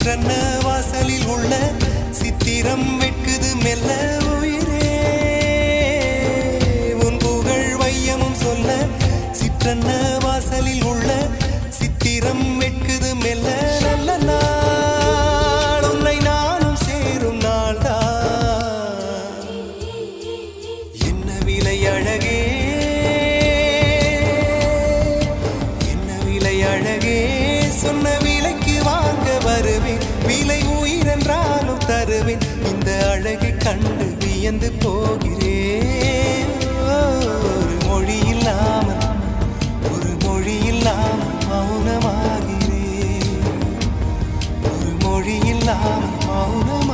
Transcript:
சிற்றன்ன வாசலில் உள்ள சித்திரம் வெட்குது மெல்ல உயிரே உன் புகழ் வையமும் சொல்ல சிற்றன்ன வாசலில் உள்ள சித்திரம் வெட்குது மெல்ல நல்ல நாள் உன்னை நானும் சேரும் நாள்தான் என்ன விலை அழகே என்ன விலை அழகே சொன்ன விலைக்கு வாங்க வருவேன் விலை உயிரென்றாலும் தருவேன் இந்த அழகை கண்டு வியந்து போகிறேன் ஒரு மொழி இல்லாமல் மௌனமாகிறேன் ஒரு மொழி இல்லாமல் மௌனம்